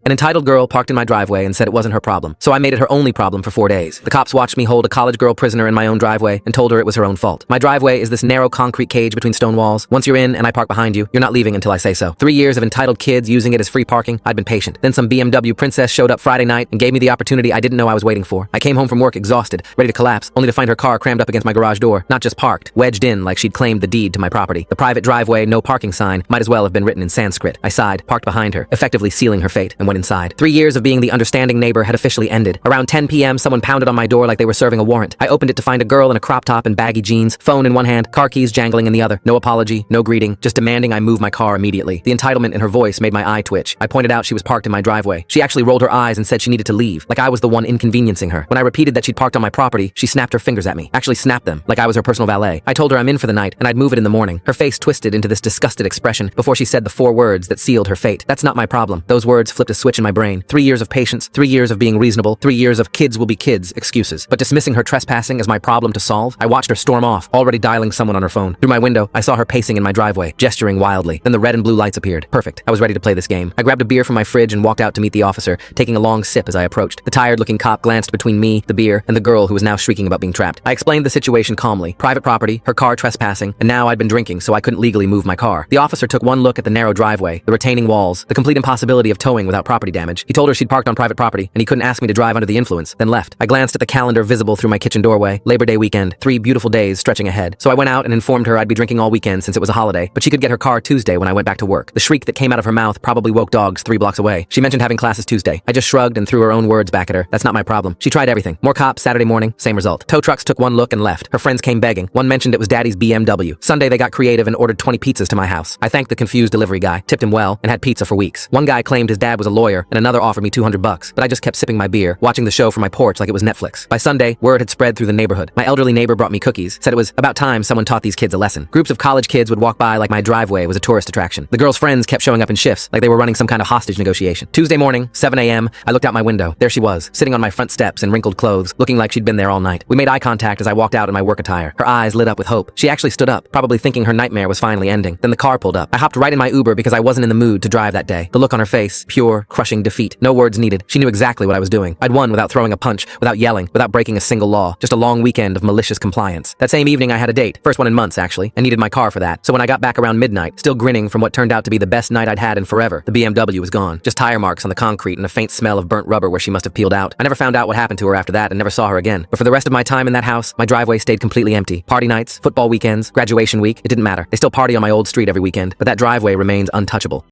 An entitled girl parked in my driveway and said it wasn't her problem, so I made it her only problem for 4 days. The cops watched me hold a college girl prisoner in my own driveway and told her it was her own fault. My driveway is this narrow concrete cage between stone walls. Once you're in and I park behind you, you're not leaving until I say so. 3 years of entitled kids using it as free parking. I'd been patient. Then some BMW princess showed up Friday night and gave me the opportunity I didn't know I was waiting for. I came home from work exhausted, ready to collapse, only to find her car crammed up against my garage door. Not just parked, wedged in like she'd claimed the deed to my property. The private driveway, no parking sign might as well have been written in Sanskrit. I sighed, parked behind her, effectively sealing her fate, and went inside. 3 years of being the understanding neighbor had officially ended. Around 10 p.m., someone pounded on my door like they were serving a warrant. I opened it to find a girl in a crop top and baggy jeans, phone in one hand, car keys jangling in the other. No apology, no greeting, just demanding I move my car immediately. The entitlement in her voice made my eye twitch. I pointed out she was parked in my driveway. She actually rolled her eyes and said she needed to leave, like I was the one inconveniencing her. When I repeated that she'd parked on my property, she snapped her fingers at me. Actually snapped them, like I was her personal valet. I told her I'm in for the night and I'd move it in the morning. Her face twisted into this disgusted expression before she said the 4 words that sealed her fate. That's not my problem. Those words flipped a switch in my brain. 3 years of patience, 3 years of being reasonable, 3 years of kids will be kids excuses. But dismissing her trespassing as my problem to solve, I watched her storm off, already dialing someone on her phone. Through my window, I saw her pacing in my driveway, gesturing wildly. Then the red and blue lights appeared. Perfect. I was ready to play this game. I grabbed a beer from my fridge and walked out to meet the officer, taking a long sip as I approached. The tired-looking cop glanced between me, the beer, and the girl who was now shrieking about being trapped. I explained the situation calmly. Private property, her car trespassing, and now I'd been drinking, so I couldn't legally move my car. The officer took one look at the narrow driveway, the retaining walls, the complete impossibility of towing without property damage. He told her she'd parked on private property, and he couldn't ask me to drive under the influence, then left. I glanced at the calendar visible through my kitchen doorway. Labor Day weekend, 3 beautiful days stretching ahead. So I went out and informed her I'd be drinking all weekend since it was a holiday, but she could get her car Tuesday when I went back to work. The shriek that came out of her mouth probably woke dogs 3 blocks away. She mentioned having classes Tuesday. I just shrugged and threw her own words back at her. That's not my problem. She tried everything. More cops Saturday morning, same result. Tow trucks took one look and left. Her friends came begging. One mentioned it was daddy's BMW. Sunday they got creative and ordered 20 pizzas to my house. I thanked the confused delivery guy, tipped him well, and had pizza for weeks. One guy claimed his dad was a lawyer and another offered me $200, but I just kept sipping my beer, watching the show from my porch like it was Netflix. By Sunday, word had spread through the neighborhood. My elderly neighbor brought me cookies, said it was about time someone taught these kids a lesson. Groups of college kids would walk by like my driveway was a tourist attraction. The girls' friends kept showing up in shifts, like they were running some kind of hostage negotiation. Tuesday morning, 7 a.m., I looked out my window. There she was, sitting on my front steps in wrinkled clothes, looking like she'd been there all night. We made eye contact as I walked out in my work attire. Her eyes lit up with hope. She actually stood up, probably thinking her nightmare was finally ending. Then the car pulled up. I hopped right in my Uber because I wasn't in the mood to drive that day. The look on her face, pure, crushing defeat. No words needed. She knew exactly what I was doing. I'd won without throwing a punch, without yelling, without breaking a single law. Just a long weekend of malicious compliance. That same evening I had a date, first one in months actually, and needed my car for that. So when I got back around midnight, still grinning from what turned out to be the best night I'd had in forever, the BMW was gone. Just tire marks on the concrete and a faint smell of burnt rubber where she must have peeled out. I never found out what happened to her after that and never saw her again. But for the rest of my time in that house, my driveway stayed completely empty. Party nights, football weekends, graduation week, it didn't matter. They still party on my old street every weekend, but that driveway remains untouchable.